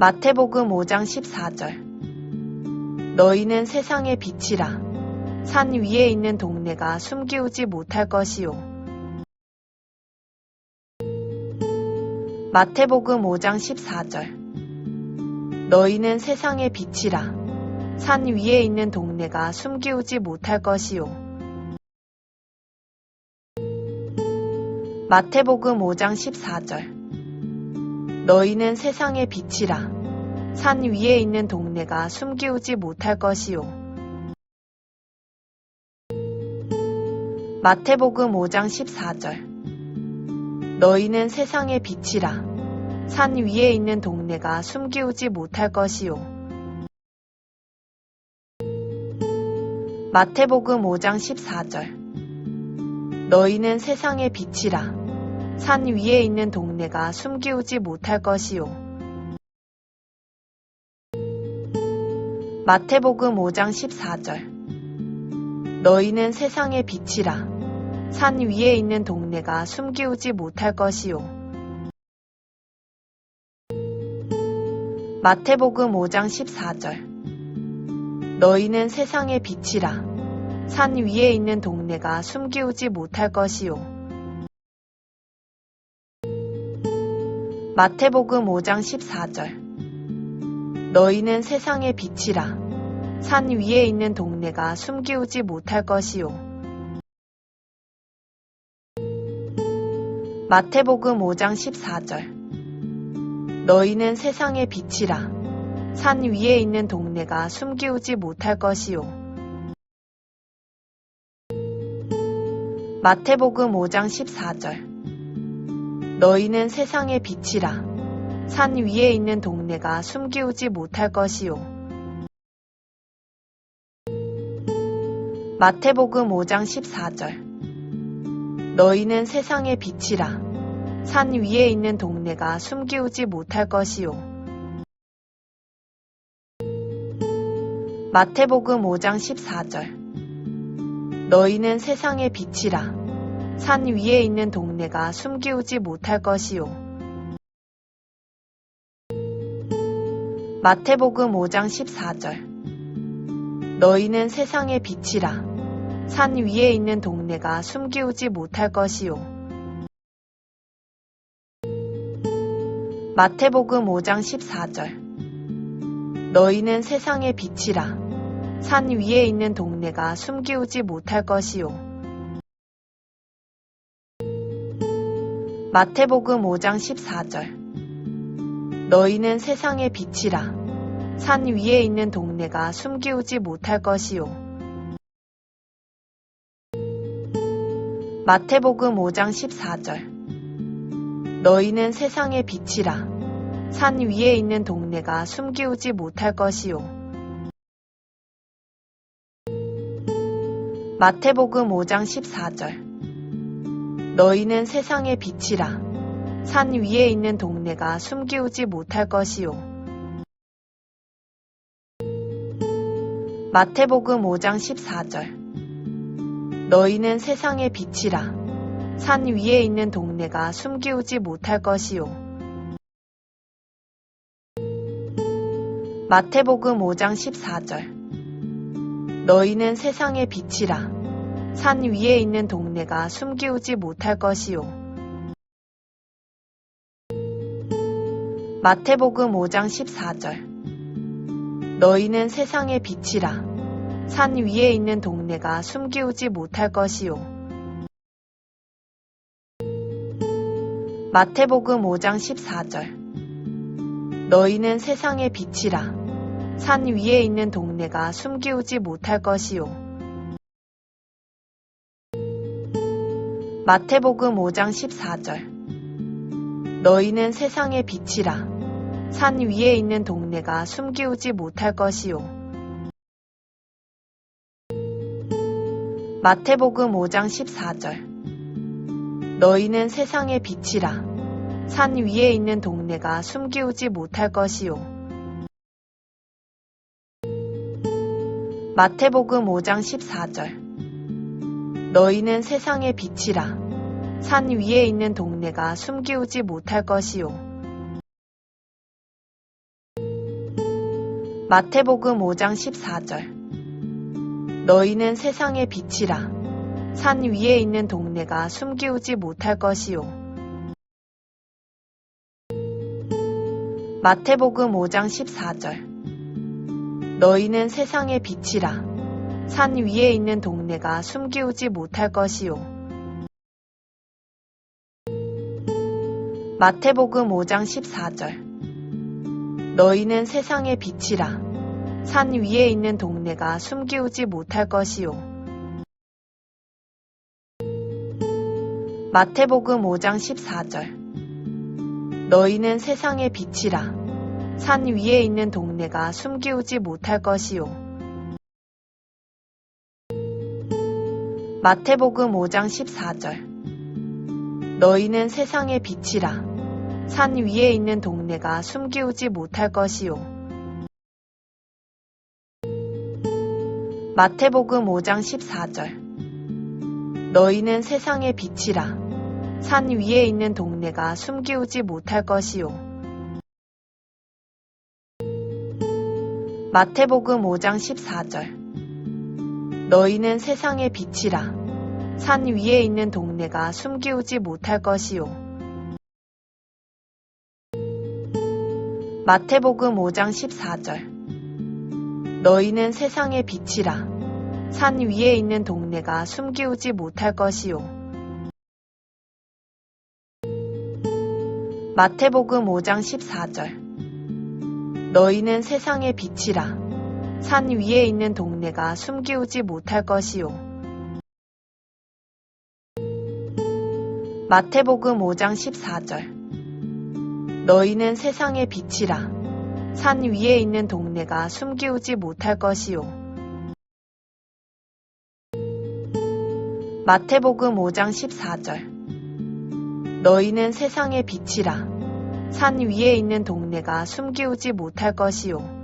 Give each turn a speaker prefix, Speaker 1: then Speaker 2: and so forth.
Speaker 1: 마태복음 5장 14절. 너희는 세상의 빛이라. 산 위에 있는 동네가 숨기우지 못할 것이요. 마태복음 5장 14절. 너희는 세상의 빛이라. 산 위에 있는 동네가 숨기우지 못할 것이요. 마태복음 5장 14절. 너희는 세상의 빛이라. 산 위에 있는 동네가 숨기우지 못할 것이요. 마태복음 5장 14절. 너희는 세상의 빛이라. 산 위에 있는 동네가 숨기우지 못할 것이요. 마태복음 5장 14절. 너희는 세상의 빛이라. 산 위에 있는 동네가 숨기우지 못할 것이요. 마태복음 5장 14절. 너희는 세상의 빛이라. 산 위에 있는 동네가 숨기우지 못할 것이요. 마태복음 5장 14절. 너희는 세상의 빛이라. 산 위에 있는 동네가 숨기우지 못할 것이요. 마태복음 5장 14절. 너희는 세상의 빛이라. 산 위에 있는 동네가 숨기우지 못할 것이요. 마태복음 5장 14절. 너희는 세상의 빛이라. 산 위에 있는 동네가 숨기우지 못할 것이요. 마태복음 5장 14절. 너희는 세상의 빛이라. 산 위에 있는 동네가 숨기우지 못할 것이요. 마태복음 5장 14절. 너희는 세상의 빛이라. 산 위에 있는 동네가 숨기우지 못할 것이요. 마태복음 5장 14절. 너희는 세상의 빛이라. 산 위에 있는 동네가 숨기우지 못할 것이요. 마태복음 5장 14절. 너희는 세상의 빛이라. 산 위에 있는 동네가 숨기우지 못할 것이요. 마태복음 5장 14절. 너희는 세상의 빛이라. 산 위에 있는 동네가 숨기우지 못할 것이요. 마태복음 5장 14절. 너희는 세상의 빛이라. 산 위에 있는 동네가 숨기우지 못할 것이요. 마태복음 5장 14절. 너희는 세상의 빛이라. 산 위에 있는 동네가 숨기우지 못할 것이요. 마태복음 5장 14절. 너희는 세상의 빛이라. 산 위에 있는 동네가 숨기우지 못할 것이요. 마태복음 5장 14절. 너희는 세상의 빛이라. 산 위에 있는 동네가 숨기우지 못할 것이요. 마태복음 5장 14절. 너희는 세상의 빛이라. 산 위에 있는 동네가 숨기우지 못할 것이요. 마태복음 5장 14절. 너희는 세상의 빛이라. 산 위에 있는 동네가 숨기우지 못할 것이요. 마태복음 5장 14절. 너희는 세상의 빛이라. 산 위에 있는 동네가 숨기우지 못할 것이요. 마태복음 5장 14절. 너희는 세상의 빛이라. 산 위에 있는 동네가 숨기우지 못할 것이요. 마태복음 5장 14절. 너희는 세상의 빛이라. 산 위에 있는 동네가 숨기우지 못할 것이요. 마태복음 5장 14절. 너희는 세상의 빛이라. 산 위에 있는 동네가 숨기우지 못할 것이요. 마태복음 5장 14절. 너희는 세상의 빛이라. 산 위에 있는 동네가 숨기우지 못할 것이요. 마태복음 5장 14절. 너희는 세상의 빛이라. 산 위에 있는 동네가 숨기우지 못할 것이요. 마태복음 5장 14절. 너희는 세상의 빛이라. 산 위에 있는 동네가 숨기우지 못할 것이요. 마태복음 5장 14절. 너희는 세상의 빛이라. 산 위에 있는 동네가 숨기우지 못할 것이요. 마태복음 5장 14절. 너희는 세상의 빛이라. 산 위에 있는 동네가 숨기우지 못할 것이요. 마태복음 5장 14절. 너희는 세상의 빛이라. 산 위에 있는 동네가 숨기우지 못할 것이요. 마태복음 5장 14절. 너희는 세상의 빛이라. 산 위에 있는 동네가 숨기우지 못할 것이요. 마태복음 5장 14절. 너희는 세상의 빛이라. 산 위에 있는 동네가 숨기우지 못할 것이요. 마태복음 5장 14절. 너희는 세상의 빛이라. 산 위에 있는 동네가 숨기우지 못할 것이요. 마태복음 5장 14절. 너희는 세상의 빛이라. 산 위에 있는 동네가 숨기우지 못할 것이요. 마태복음 5장 14절. 너희는 세상의 빛이라. 산 위에 있는 동네가 숨기우지 못할 것이요.